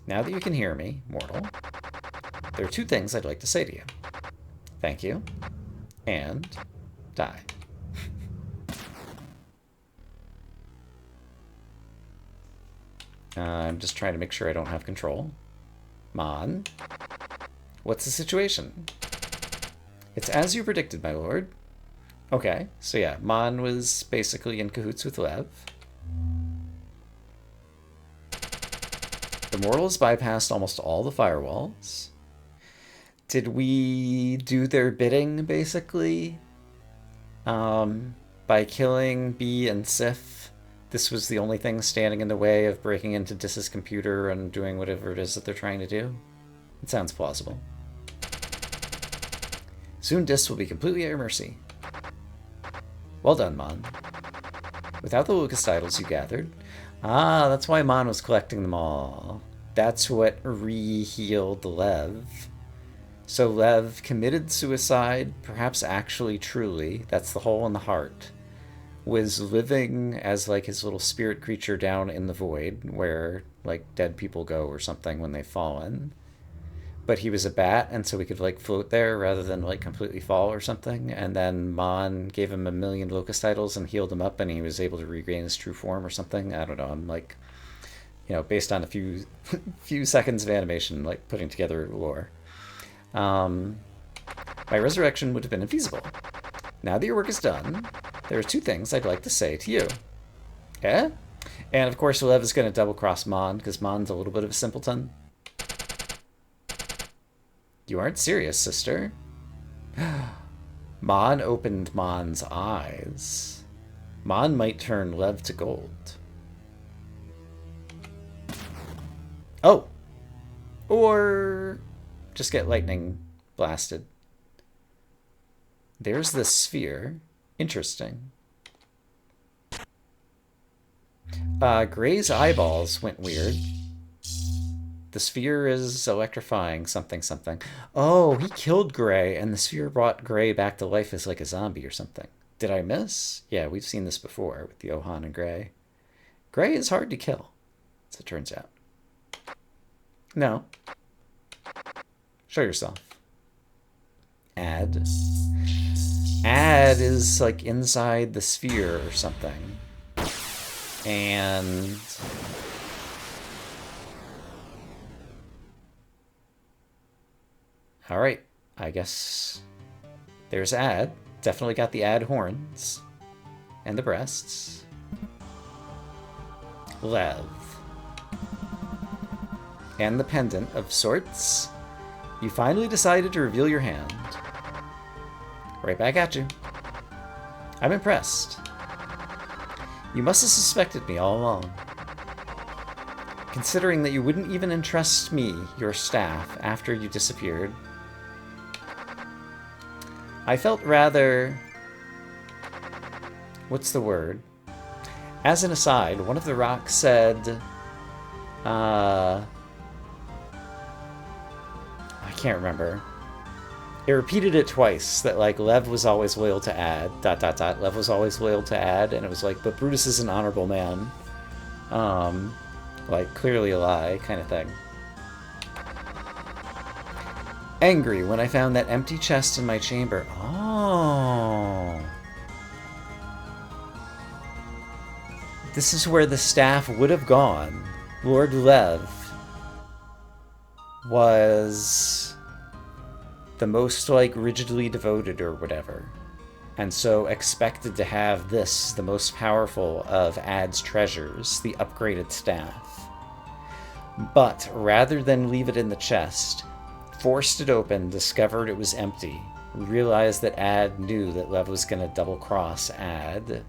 Now that you can hear me, mortal, there are two things I'd like to say to you. Thank you, and die. I'm just trying to make sure I don't have control. Mon, what's the situation? It's as you predicted, my lord. Okay, so yeah, Mon was basically in cahoots with Lev. The mortals bypassed almost all the firewalls. Did we do their bidding, basically? By killing B and Sif, this was the only thing standing in the way of breaking into Dis's computer and doing whatever it is that they're trying to do? It sounds plausible. Soon Dis will be completely at your mercy. Well done, Mon. Without the Lucas titles you gathered... Ah, that's why Mon was collecting them all. That's what re-healed Lev. So Lev committed suicide, perhaps actually truly, that's the hole in the heart, was living as like his little spirit creature down in the void, where like dead people go or something when they've fallen. But he was a bat, and so he could like float there rather than like completely fall or something. And then Mon gave him 1,000,000 Locust titles and healed him up, and he was able to regain his true form or something. I don't know. I'm like, you know, based on a few few seconds of animation, like putting together lore. My resurrection would have been infeasible. Now that your work is done, there are two things I'd like to say to you. Yeah? And of course, Lev is going to double cross Mon because Mon's a little bit of a simpleton. You aren't serious, sister. Mon opened Mon's eyes. Mon might turn Lev to gold. Oh! Or just get lightning blasted. There's this sphere. Interesting. Gray's eyeballs went weird. The sphere is electrifying something something. Oh, he killed Gray, and the sphere brought Gray back to life as like a zombie or something. Did I miss? Yeah, we've seen this before with the Ohan and Gray. Gray is hard to kill, as it turns out. No. Show yourself. Add. Add is like inside the sphere or something. And... Alright, I guess there's Ad. Definitely got the Ad horns. And the breasts. Lev. And the pendant of sorts. You finally decided to reveal your hand. Right back at you. I'm impressed. You must have suspected me all along. Considering that you wouldn't even entrust me your staff after you disappeared. I felt rather... What's the word? As an aside, one of the rocks said... I can't remember. It repeated it twice, that like Lev was always loyal to Ad, ... Lev was always loyal to Ad, and it was like, but Brutus is an honorable man. Like, clearly a lie, kind of thing. Angry when I found that empty chest in my chamber. Oh. This is where the staff would have gone. Lord Lev was the most, like, rigidly devoted or whatever. And so expected to have this, the most powerful of Ad's treasures, the upgraded staff. But rather than leave it in the chest, forced it open, discovered it was empty, realized that Ad knew that Lev was going to double-cross Ad,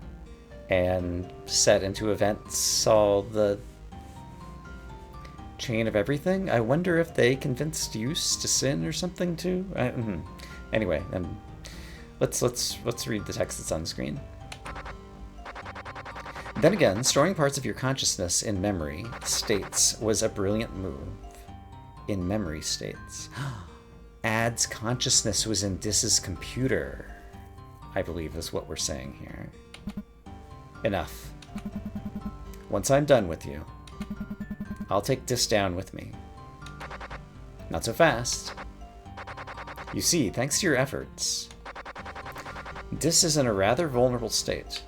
and set into events all the chain of everything. I wonder if they convinced Use to sin or something too. Anyway, let's read the text that's on screen. Then again, storing parts of your consciousness in memory states was a brilliant move. In memory states. Ad's consciousness was in Dis's computer, I believe is what we're saying here. Enough. Once I'm done with you, I'll take Dis down with me. Not so fast. You see, thanks to your efforts, Dis is in a rather vulnerable state.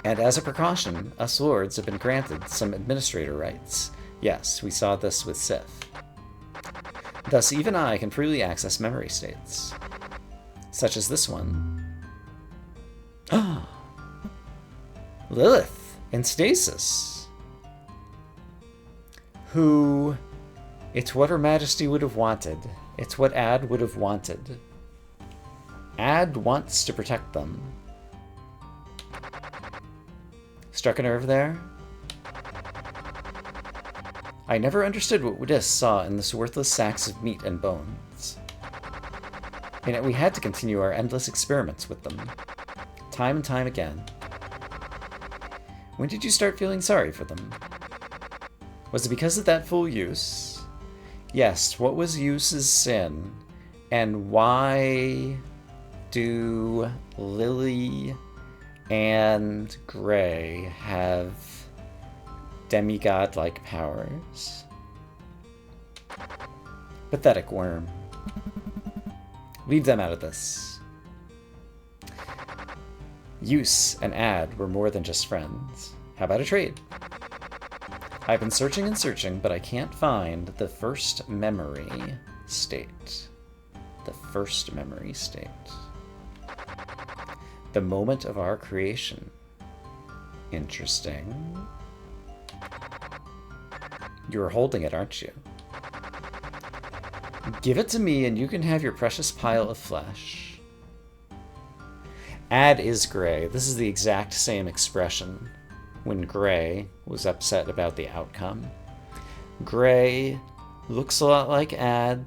And as a precaution, us lords have been granted some administrator rights. Yes, we saw this with Sif. Thus, even I can freely access memory states. Such as this one. Ah! Lilith in stasis. Who... It's what Her Majesty would have wanted. It's what Ad would have wanted. Ad wants to protect them. Struck a nerve there? I never understood what Dis saw in this worthless sacks of meat and bones. And yet we had to continue our endless experiments with them. Time and time again. When did you start feeling sorry for them? Was it because of that full use? Yes, what was use's sin? And why do Lily and Gray have demigod-like powers? Pathetic worm. Leave them out of this. Use and Ad were more than just friends. How about a trade? I've been searching and searching, but I can't find the first memory state. The first memory state. The moment of our creation. Interesting. You're holding it, aren't you? Give it to me and you can have your precious pile of flesh. Ad is Gray. This is the exact same expression when Gray was upset about the outcome. Gray looks a lot like Ad.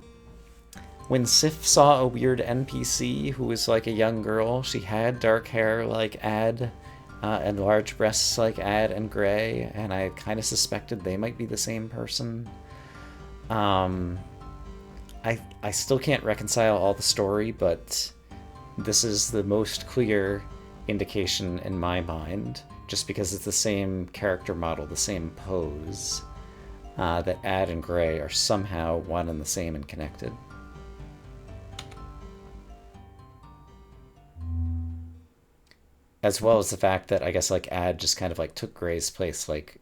When Sif saw a weird NPC who was like a young girl, she had dark hair like Ad and large breasts like Ad and Gray, and I kind of suspected they might be the same person. I still can't reconcile all the story, but this is the most clear indication in my mind, just because it's the same character model, the same pose, that Ad and Gray are somehow one and the same and connected. As well as the fact that I guess like Ad just kind of like took Gray's place, like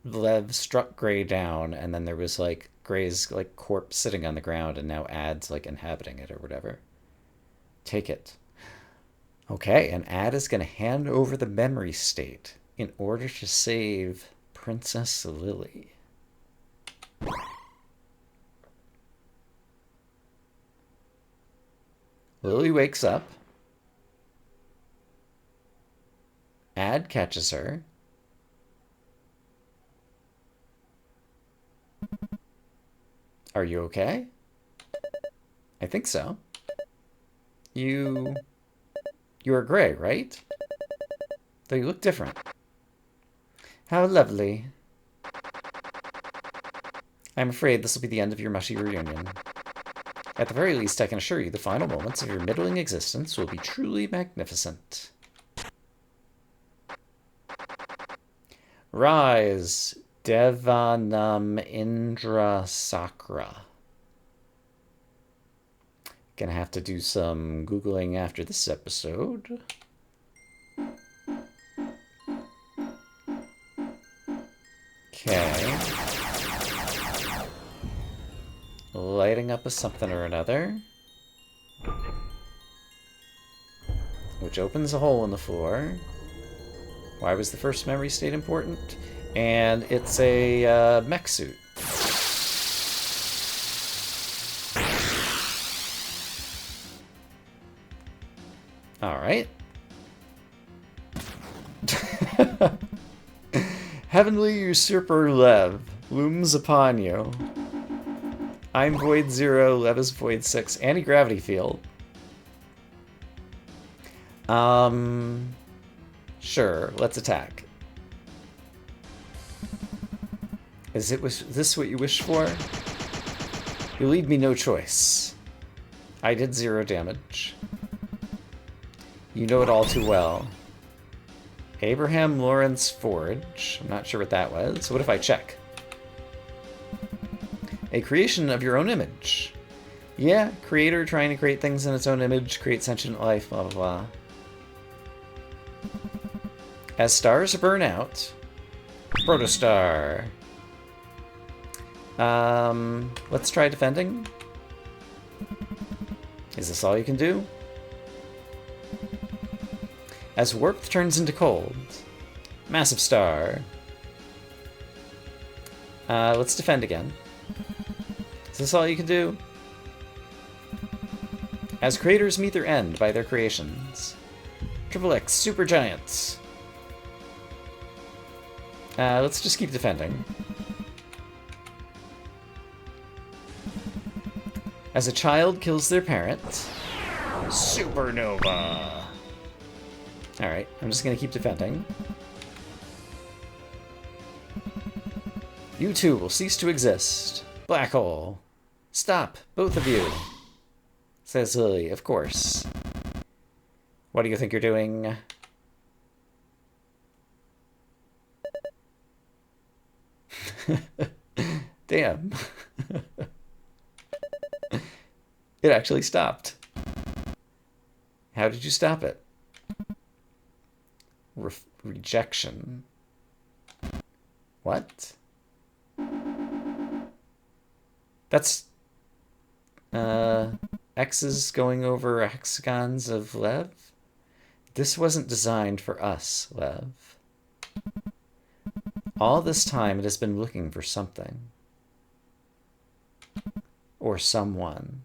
Lev struck Gray down and then there was like Gray's like corpse sitting on the ground and now Ad's like inhabiting it or whatever. Take it. Okay, and Ad is going to hand over the memory state in order to save Princess Lily. Lily wakes up. Ad catches her. Are you okay? I think so. You are Gray, right? Though you look different. How lovely. I'm afraid this will be the end of your mushy reunion. At the very least, I can assure you the final moments of your middling existence will be truly magnificent. Rise, Devanam Indra Sakra. Gonna have to do some Googling after this episode. Okay. Lighting up a something or another. Which opens a hole in the floor. Why was the first memory state important? And it's a mech suit. Alright. Heavenly Usurper Lev looms upon you. I'm Void 0, Lev is Void 6. Anti-gravity field. Sure, let's attack. Is this what you wish for? You leave me no choice. I did 0 damage. You know it all too well. Abraham Lawrence Forge. I'm not sure what that was. What if I check? A creation of your own image. Yeah, creator trying to create things in its own image, create sentient life, blah, blah, blah. As stars burn out, protostar. Let's try defending. Is this all you can do? As warmth turns into cold, massive star. Let's defend again. Is this all you can do? As creators meet their end by their creations. Triple X, super giants. Let's just keep defending. As a child kills their parent. Supernova. Alright, I'm just gonna keep defending. You two will cease to exist. Black hole. Stop, both of you. Says Lily, of course. What do you think you're doing? Damn. It actually stopped. How did you stop it? Rejection. What? That's X's going over hexagons of Lev? This wasn't designed for us, Lev. All this time it has been looking for something. Or someone.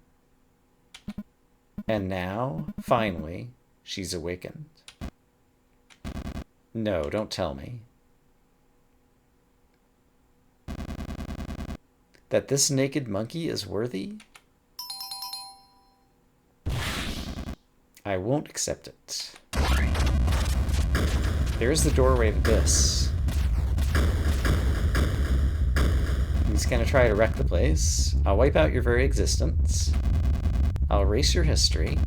And now, finally, she's awakened. No, don't tell me. That this naked monkey is worthy? I won't accept it. There's the doorway to this. He's gonna try to wreck the place. I'll wipe out your very existence. I'll erase your history.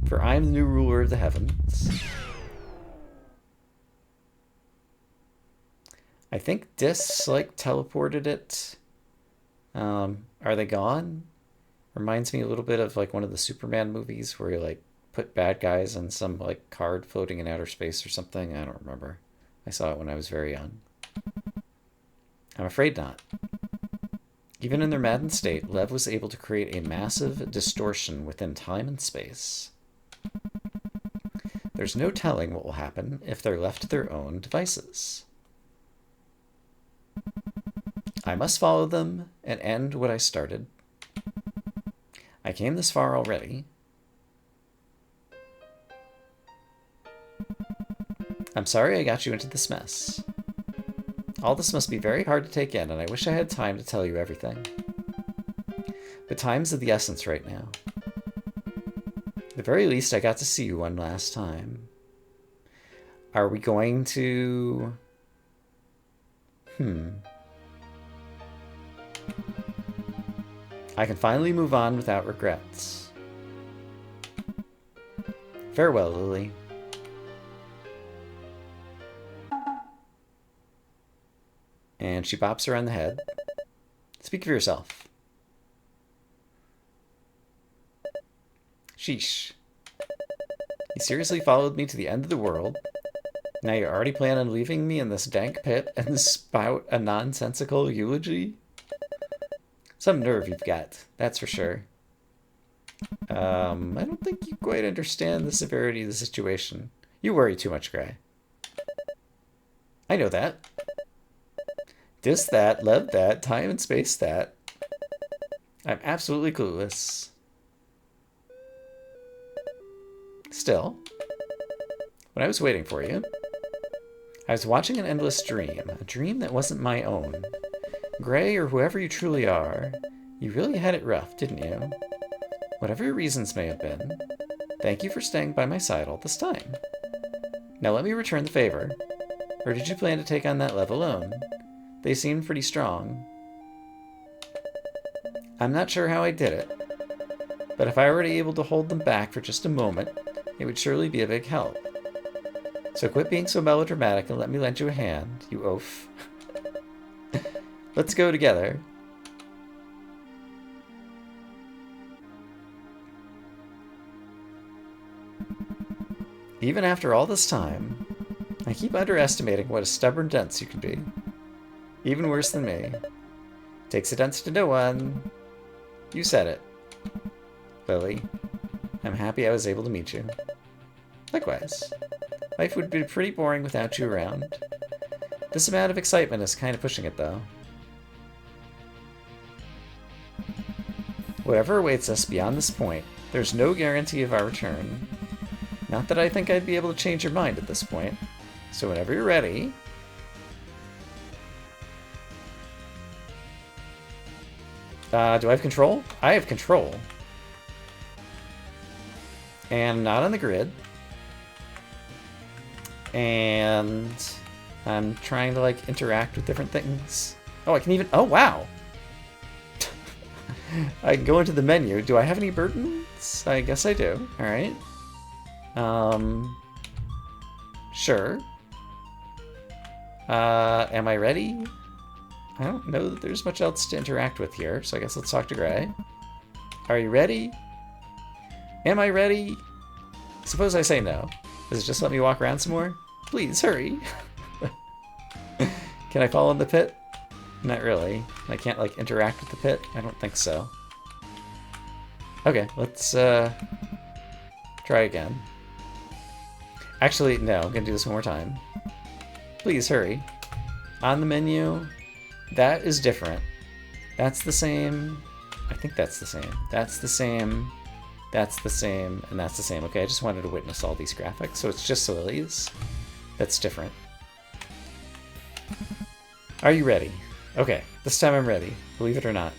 For I am the new ruler of the heavens. I think Dis, like, teleported it. Are they gone? Reminds me a little bit of, like, one of the Superman movies where you, like, put bad guys on some, like, card floating in outer space or something. I don't remember. I saw it when I was very young. I'm afraid not. Even in their maddened state, Lev was able to create a massive distortion within time and space. There's no telling what will happen if they're left to their own devices. I must follow them and end what I started. I came this far already. I'm sorry I got you into this mess. All this must be very hard to take in, and I wish I had time to tell you everything. But time's of the essence right now. At the very least, I got to see you one last time. Are we going to... I can finally move on without regrets. Farewell, Lily. And she bops her on the head. Speak for yourself. Sheesh. You seriously followed me to the end of the world? Now you already plan on leaving me in this dank pit and spout a nonsensical eulogy? Some nerve you've got, that's for sure. I don't think you quite understand the severity of the situation. You worry too much, Gray. I know that. Dis that, Lev that, time and space that. I'm absolutely clueless. Still, when I was waiting for you, I was watching an endless dream, a dream that wasn't my own. Gray, or whoever you truly are, you really had it rough, didn't you? Whatever your reasons may have been, thank you for staying by my side all this time. Now let me return the favor. Or did you plan to take on that Lev alone? They seemed pretty strong. I'm not sure how I did it, but if I were able to hold them back for just a moment, it would surely be a big help. So quit being so melodramatic and let me lend you a hand, you oaf. Let's go together. Even after all this time, I keep underestimating what a stubborn dunce you can be. Even worse than me. Takes a dunce to know one. You said it. Lily, I'm happy I was able to meet you. Likewise. Life would be pretty boring without you around. This amount of excitement is kind of pushing it, though. Whatever awaits us beyond this point, there's no guarantee of our return. Not that I think I'd be able to change your mind at this point. So whenever you're ready... do I have control? I have control. And not on the grid. And I'm trying to, like, interact with different things. Oh, I can even... Oh, wow! I can go into the menu. Do I have any burdens? I guess I do. Alright. Sure. Am I ready? I don't know that there's much else to interact with here, so I guess let's talk to Gray. Are you ready? Am I ready? Suppose I say no. Does it just let me walk around some more? Please, hurry! Can I fall in the pit? Not really. I can't, like, interact with the pit? I don't think so. Okay, let's, try again. Actually, no, I'm gonna do this one more time. Please, hurry. On the menu, that is different. That's the same. I think that's the same. That's the same. That's the same. And that's the same. Okay, I just wanted to witness all these graphics. So it's just Lily's. That's different. Are you ready? Okay, this time I'm ready. Believe it or not.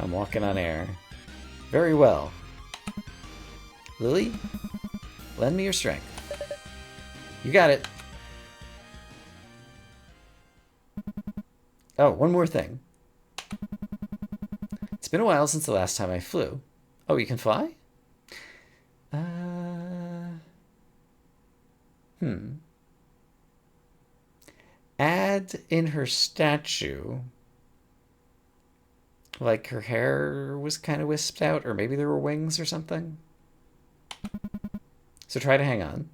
I'm walking on air. Very well. Lily, lend me your strength. You got it. Oh, one more thing. It's been a while since the last time I flew. Oh, you can fly? Add in her statue, like her hair was kind of wisped out, or maybe there were wings or something. So try to hang on.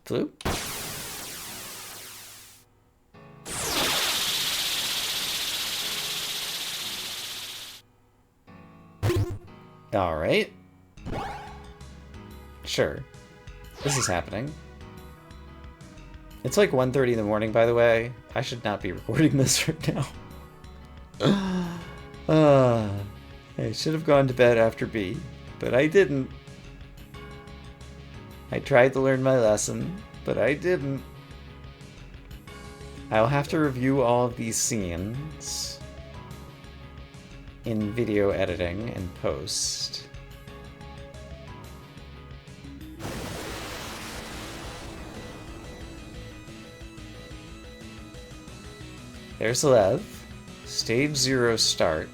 Flew? All right. Sure. This is happening. It's like 1:30 in the morning, by the way. I should not be recording this right now. I should have gone to bed after B, but I didn't. I tried to learn my lesson, but I didn't. I'll have to review all of these scenes in video editing and post. There's Lev. Stage 0 start.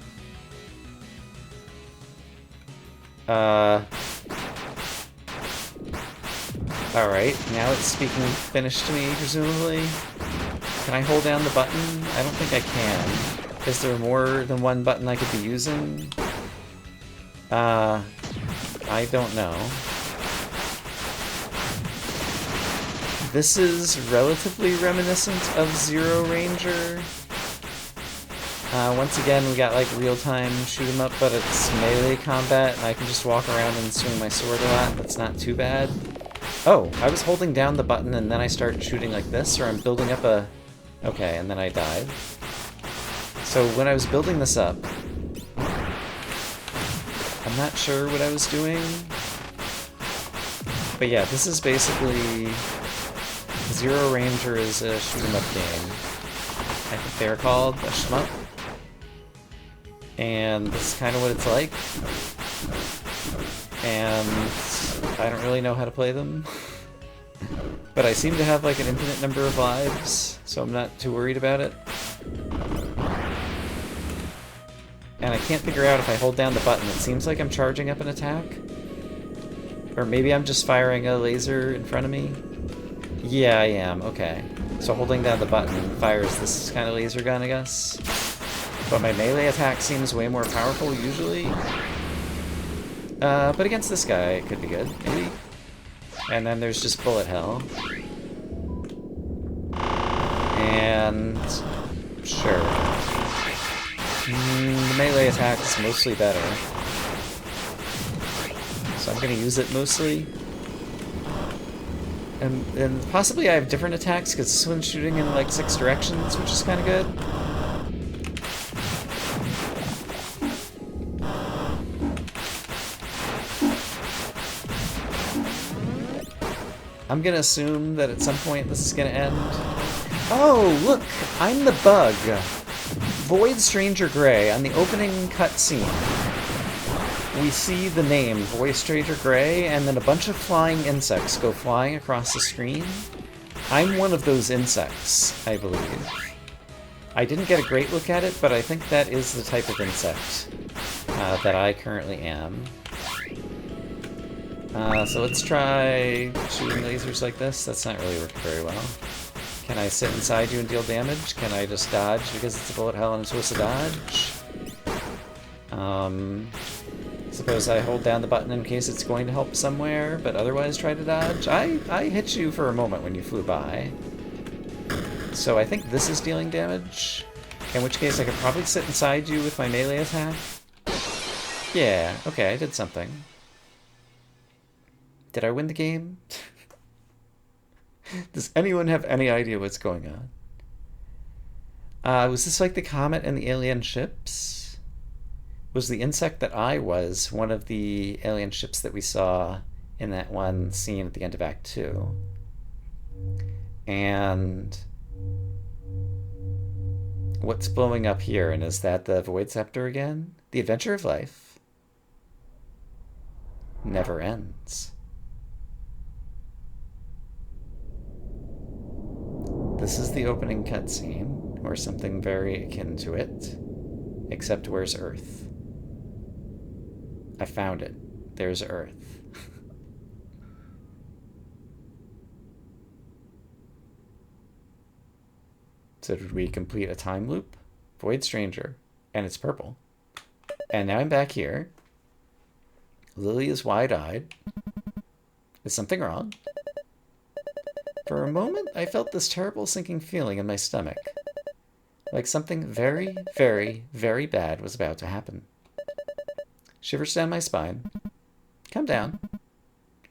Alright, now it's speaking Finnish to me, presumably. Can I hold down the button? I don't think I can. Is there more than one button I could be using? I don't know. This is relatively reminiscent of Zero Ranger. Once again, we got like real-time shoot 'em up, but it's melee combat, and I can just walk around and swing my sword a lot. That's not too bad. Oh, I was holding down the button and then I started shooting like this, or I'm building up a... Okay, and then I died. So when I was building this up, I'm not sure what I was doing. But yeah, this is basically... Zero Ranger is a shoot 'em up game. I think they were called a shmup. And this is kind of what it's like. And I don't really know how to play them. But I seem to have like an infinite number of lives, so I'm not too worried about it. And I can't figure out if I hold down the button, it seems like I'm charging up an attack. Or maybe I'm just firing a laser in front of me. Yeah, I am. Okay. So holding down the button fires this kind of laser gun, I guess. But my melee attack seems way more powerful, usually. But against this guy, it could be good, maybe. And then there's just bullet hell. And... sure. The melee attack is mostly better. So I'm gonna use it mostly. And possibly I have different attacks, because this one's shooting in like 6 directions, which is kind of good. I'm gonna assume that at some point this is gonna end. Oh, look! I'm the bug! Void Stranger Gray. On the opening cutscene, we see the name, Void Stranger Gray, and then a bunch of flying insects go flying across the screen. I'm one of those insects, I believe. I didn't get a great look at it, but I think that is the type of insect that I currently am. So let's try shooting lasers like this. That's not really working very well. Can I sit inside you and deal damage? Can I just dodge because it's a bullet hell and I'm supposed to dodge? Suppose I hold down the button in case it's going to help somewhere, but otherwise try to dodge? I hit you for a moment when you flew by. So I think this is dealing damage, in which case I could probably sit inside you with my melee attack. Yeah, okay, I did something. Did I win the game? Does anyone have any idea what's going on? Was this like the comet and the alien ships? Was the insect that I was one of the alien ships that we saw in that one scene at the end of Act 2? And what's blowing up here? And is that the Void Scepter again? The adventure of life never ends. This is the opening cutscene, or something very akin to it. Except where's Earth? I found it. There's Earth. So did we complete a time loop? Void Stranger. And it's purple. And now I'm back here. Lily is wide-eyed. Is something wrong? For a moment, I felt this terrible sinking feeling in my stomach. Like something very, very, very bad was about to happen. Shivers down my spine. Calm down.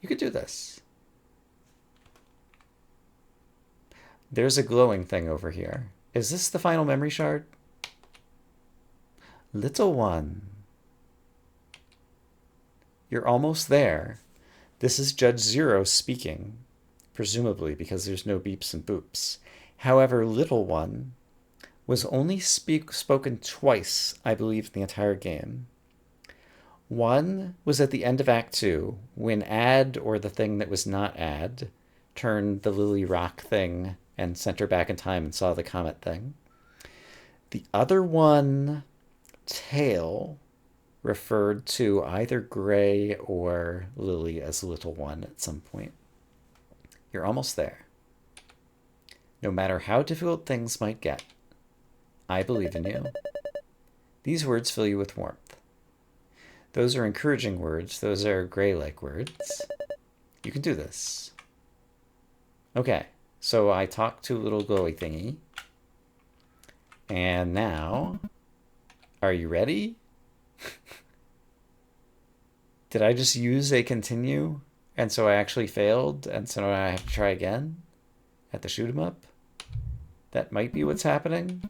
You could do this. There's a glowing thing over here. Is this the final memory shard? Little one. You're almost there. This is Judge Zero speaking. Presumably because there's no beeps and boops. However, little one was only spoken twice, I believe, in the entire game. One was at the end of Act 2, when Ad, or the thing that was not Ad, turned the Lily Rock thing and sent her back in time and saw the comet thing. The other one, Tail, referred to either Gray or Lily as Little One at some point. You're almost there. No matter how difficult things might get, I believe in you. These words fill you with warmth. Those are encouraging words. Those are Gray-like words. You can do this. Okay, so I talked to a little glowy thingy. And now, are you ready? Did I just use a continue? And so I actually failed, and so now I have to try again at the shoot 'em up? That might be what's happening.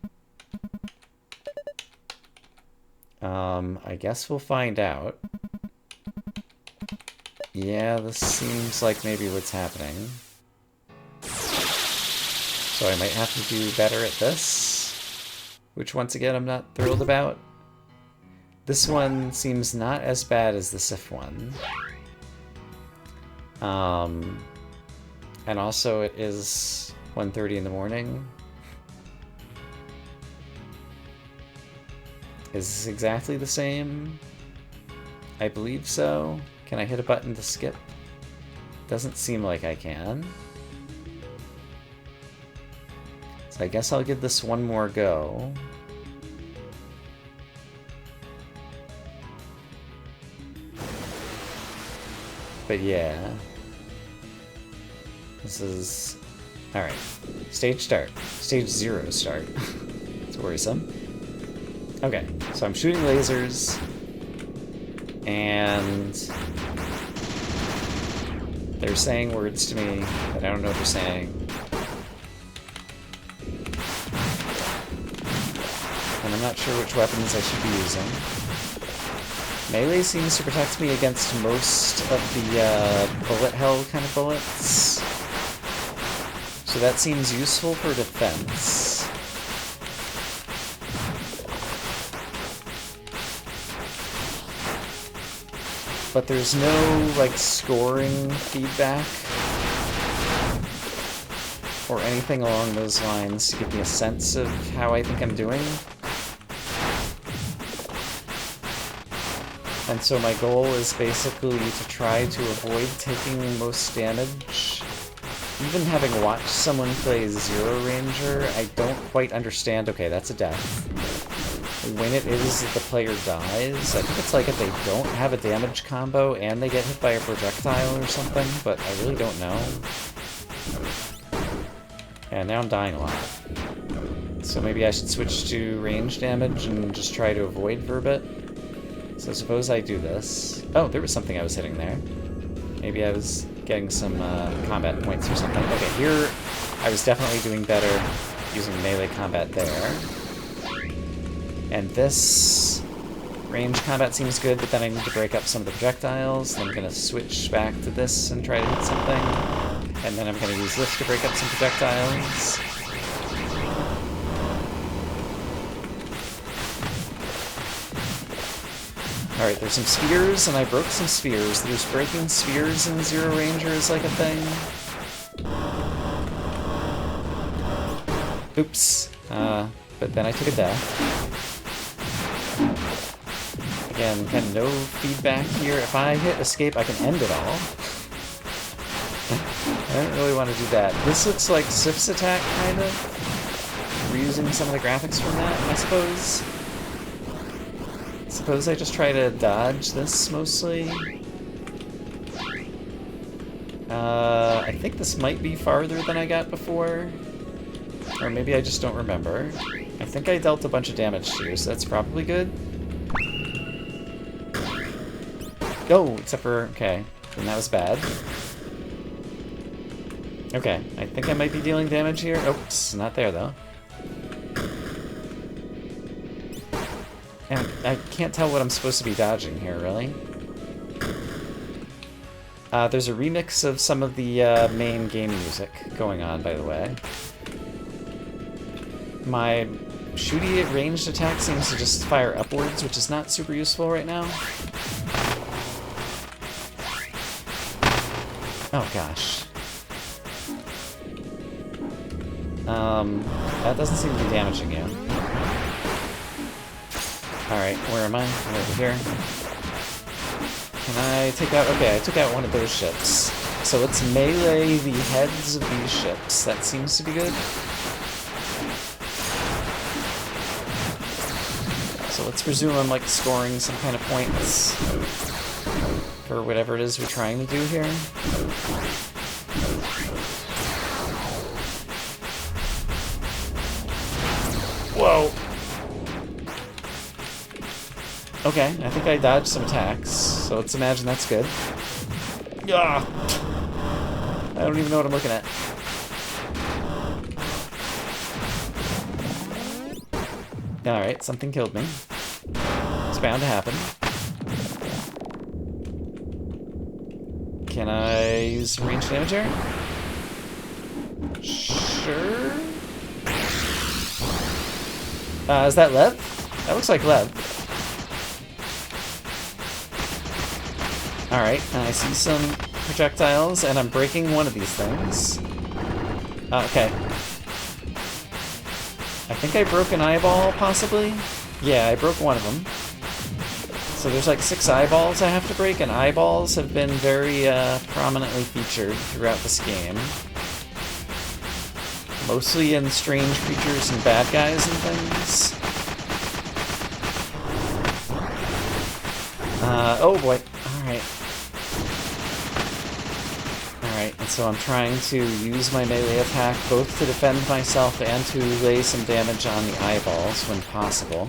I guess we'll find out. Yeah, this seems like maybe what's happening. So I might have to do better at this, which once again I'm not thrilled about. This one seems not as bad as the Sif one. And also it is 1:30 in the morning. Is this exactly the same? I believe so. Can I hit a button to skip? Doesn't seem like I can. So I guess I'll give this one more go. but yeah. This is... Alright. Stage start. Stage 0 start. It's worrisome. Okay, so I'm shooting lasers. And... they're saying words to me that I don't know what they're saying. And I'm not sure which weapons I should be using. Melee seems to protect me against most of the bullet hell kind of bullets. So that seems useful for defense. But there's no, like, scoring feedback or anything along those lines to give me a sense of how I think I'm doing. And so my goal is basically to try to avoid taking most damage. Even having watched someone play Zero Ranger, I don't quite understand. Okay, that's a death. When it is that the player dies, I think it's like if they don't have a damage combo and they get hit by a projectile or something, but I really don't know. And now I'm dying a lot. So maybe I should switch to range damage and just try to avoid for a bit. So suppose I do this. Oh, there was something I was hitting there. Maybe I was getting some combat points or something. Okay, here I was definitely doing better using melee combat there. And this range combat seems good, but then I need to break up some of the projectiles. Then I'm going to switch back to this and try to hit something. And then I'm going to use this to break up some projectiles. Alright, there's some spheres, and I broke some spheres. There's breaking spheres in Zero Ranger is like a thing. Oops. But then I took a death. Again, kind of no feedback here. If I hit escape, I can end it all. I don't really want to do that. This looks like Sif's attack, kind of. Reusing some of the graphics from that, I suppose. Suppose I just try to dodge this, mostly. I think this might be farther than I got before. Or maybe I just don't remember. I think I dealt a bunch of damage to you, so that's probably good. Oh, except for... okay, then that was bad. Okay, I think I might be dealing damage here. Oops, not there, though. And I can't tell what I'm supposed to be dodging here, really. There's a remix of some of the main game music going on, by the way. My shooty ranged attack seems to just fire upwards, which is not super useful right now. Oh gosh. That doesn't seem to be damaging you. Alright, where am I? I'm over here. Can I take out... okay, I took out one of those ships. So let's melee the heads of these ships. That seems to be good. So let's presume I'm, like, scoring some kind of points for whatever it is we're trying to do here. Whoa! Okay, I think I dodged some attacks, so let's imagine that's good. Ah! I don't even know what I'm looking at. Alright, something killed me. It's bound to happen. Can I use some range damage here? Sure. Is that Lev? That looks like Lev. Alright, and I see some projectiles, and I'm breaking one of these things. Okay. I think I broke an eyeball, possibly? Yeah, I broke one of them. So there's like 6 eyeballs I have to break, and eyeballs have been very prominently featured throughout this game. Mostly in strange creatures and bad guys and things. Oh boy. Alright. so I'm trying to use my melee attack both to defend myself and to lay some damage on the eyeballs when possible.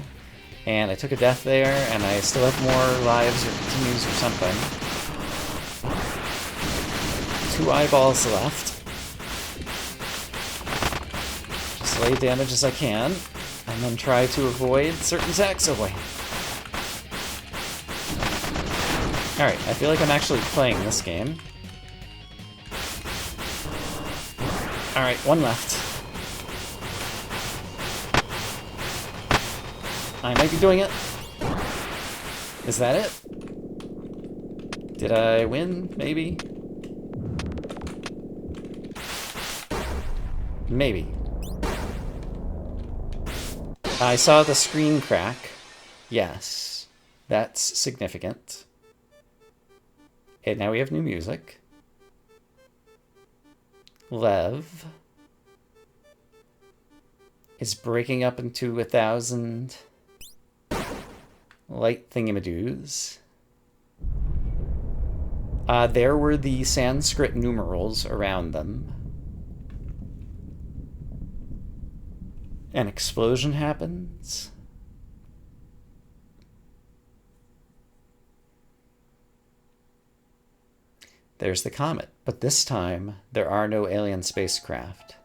And I took a death there, and I still have more lives or continues or something. 2 eyeballs left. Just lay damage as I can, and then try to avoid certain attacks away. Alright, I feel like I'm actually playing this game. Alright, 1 left. I might be doing it. Is that it? Did I win? Maybe? Maybe. I saw the screen crack. Yes. That's significant. Okay, now we have new music. Lev is breaking up into 1,000 light thingamadoos. There were the Sanskrit numerals around them. An explosion happens. There's the comet, but this time there are no alien spacecraft.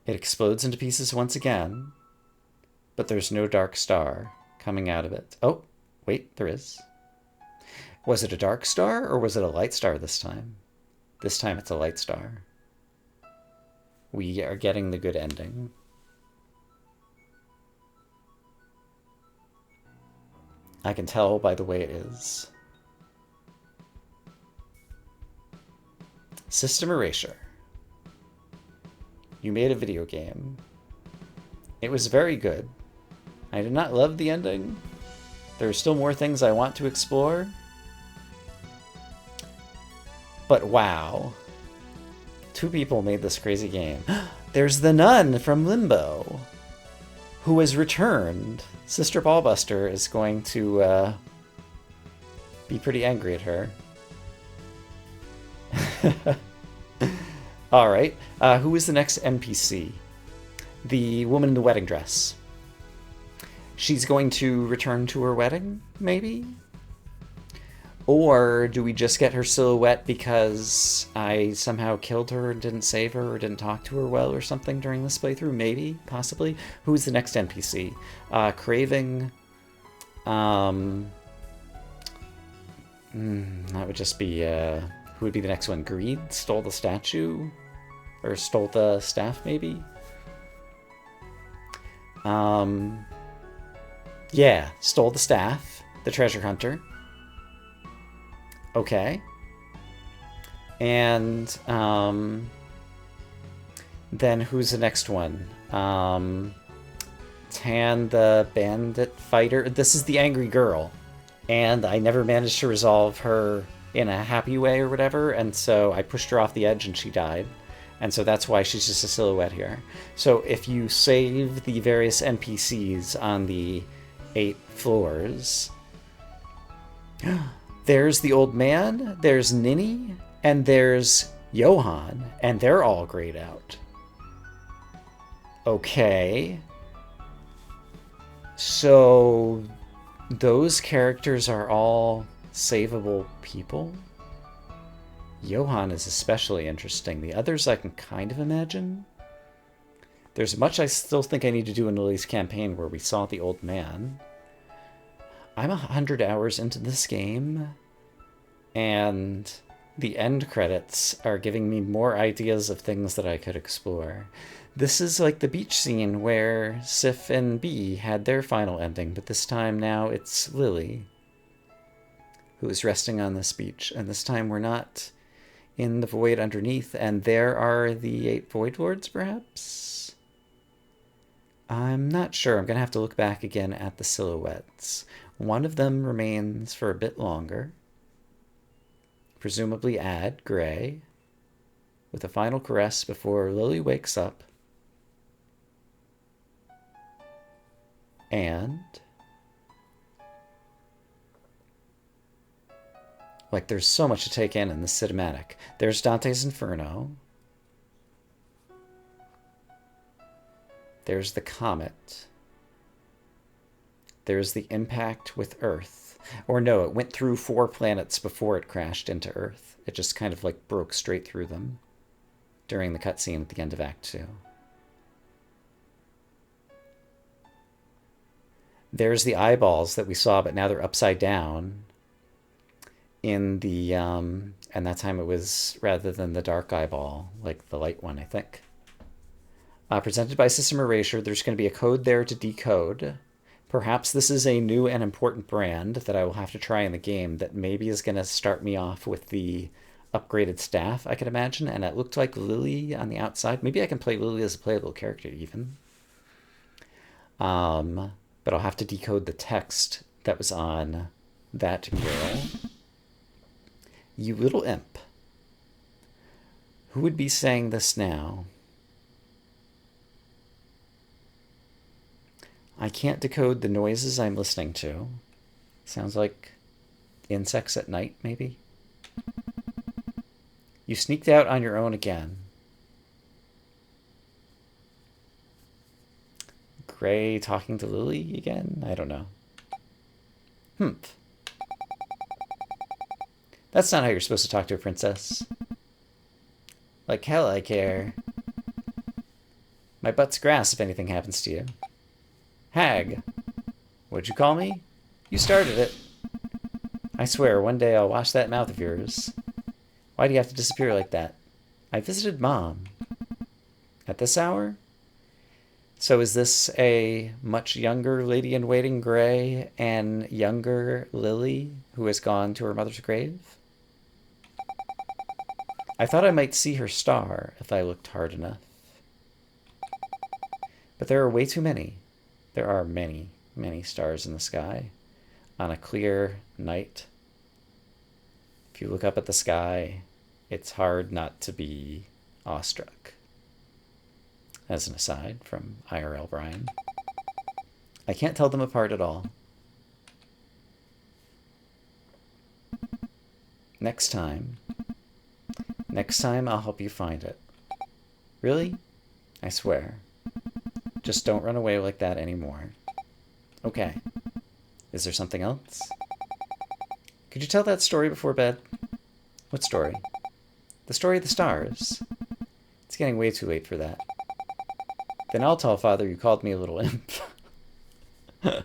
It explodes into pieces once again, but there's no dark star coming out of it. Oh, wait, there is. Was it a dark star or was it a light star this time? This time it's a light star. We are getting the good ending. I can tell by the way it is. System Erasure. You made a video game. It was very good. I did not love the ending. There are still more things I want to explore. But wow. 2 people made this crazy game. There's the nun from Limbo, who has returned. Sister Ballbuster is going to be pretty angry at her. Alright, who is the next NPC? The woman in the wedding dress. She's going to return to her wedding, maybe? Or do we just get her silhouette because I somehow killed her and didn't save her or didn't talk to her well or something during this playthrough? Maybe, possibly. Who is the next NPC? Craving. That would just be, who would be the next one? Greed? Stole the statue? Or stole the staff, maybe? Yeah, stole the staff. The treasure hunter. Okay. And, then who's the next one? Tan, the bandit fighter. This is the angry girl. And I never managed to resolve her in a happy way or whatever, and so I pushed her off the edge and she died. And so that's why she's just a silhouette here. So if you save the various NPCs on the 8 floors... There's the old man, there's Ninny, and there's Johan, and they're all grayed out. Okay. So those characters are all savable people? Johan is especially interesting. The others I can kind of imagine. There's much I still think I need to do in Lily's campaign where we saw the old man. I'm 100 hours into this game, and the end credits are giving me more ideas of things that I could explore. This is like the beach scene where Sif and Bee had their final ending, but this time now it's Lily who is resting on this beach, and this time we're not in the void underneath, and there are the 8 Void Lords, perhaps? I'm not sure. I'm going to have to look back again at the silhouettes. One of them remains for a bit longer. Presumably Ad, Gray, with a final caress before Lily wakes up. And Like, there's so much to take in this cinematic. There's Dante's Inferno. There's the comet. There's the impact with Earth. Or no, it went through 4 planets before it crashed into Earth. It just kind of like broke straight through them during the cutscene at the end of Act 2. There's the eyeballs that we saw, but now they're upside down in the, and that time it was rather than the dark eyeball, like the light one, I think. Presented by System Erasure, there's going to be a code there to decode. Perhaps this is a new and important brand that I will have to try in the game that maybe is going to start me off with the upgraded staff, I could imagine. And it looked like Lily on the outside. Maybe I can play Lily as a playable character even. But I'll have to decode the text that was on that mural. You little imp. Who would be saying this now? I can't decode the noises I'm listening to. Sounds like insects at night, maybe? You sneaked out on your own again. Gray talking to Lily again? I don't know. Humph. That's not how you're supposed to talk to a princess. Like hell I care. My butt's grass if anything happens to you. Hag. What'd you call me? You started it. I swear, one day I'll wash that mouth of yours. Why do you have to disappear like that? I visited Mom. At this hour? So is this a much younger lady-in-waiting Gray and younger Lily who has gone to her mother's grave? I thought I might see her star if I looked hard enough. But there are way too many. There are many, many stars in the sky on a clear night. If you look up at the sky, it's hard not to be awestruck. As an aside from IRL Brian. I can't tell them apart at all. Next time I'll help you find it. Really? I swear. Just don't run away like that anymore. Okay. Is there something else? Could you tell that story before bed? What story? The story of the stars. It's getting way too late for that. Then I'll tell Father you called me a little imp. An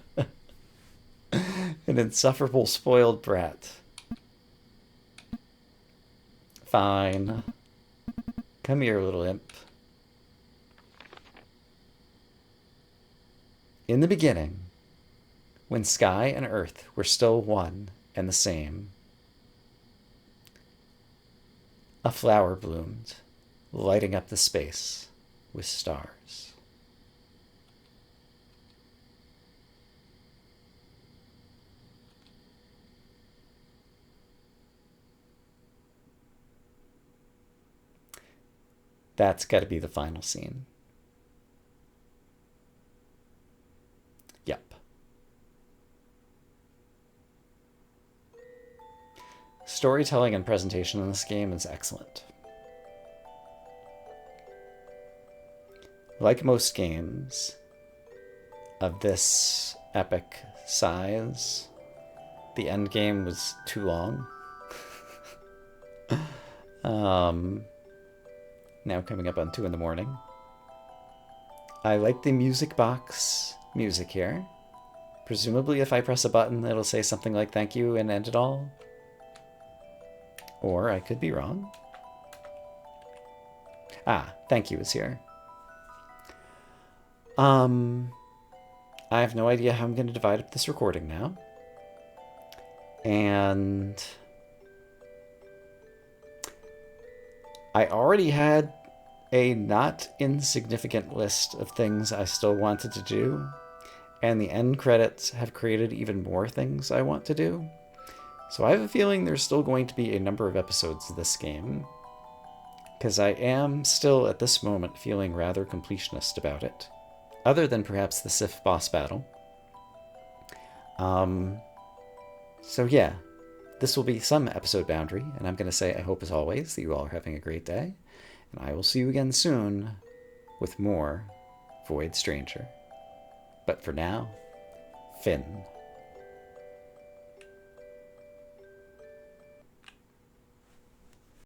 insufferable spoiled brat. Fine. Come here, little imp. In the beginning, when sky and earth were still one and the same, a flower bloomed, lighting up the space with stars. That's got to be the final scene. Yep. Storytelling and presentation in this game is excellent. Like most games of this epic size, the end game was too long. Now coming up on 2 in the morning. I like the music box music here. Presumably if I press a button, it'll say something like thank you and end it all. Or I could be wrong. Ah, thank you is here. I have no idea how I'm going to divide up this recording now. And I already had a not insignificant list of things I still wanted to do, and the end credits have created even more things I want to do. So I have a feeling there's still going to be a number of episodes of this game, because I am still at this moment feeling rather completionist about it, other than perhaps the Sif boss battle. So yeah, this will be some episode boundary, and I'm going to say I hope, as always, that you all are having a great day, and I will see you again soon with more Void Stranger. But for now, Finn.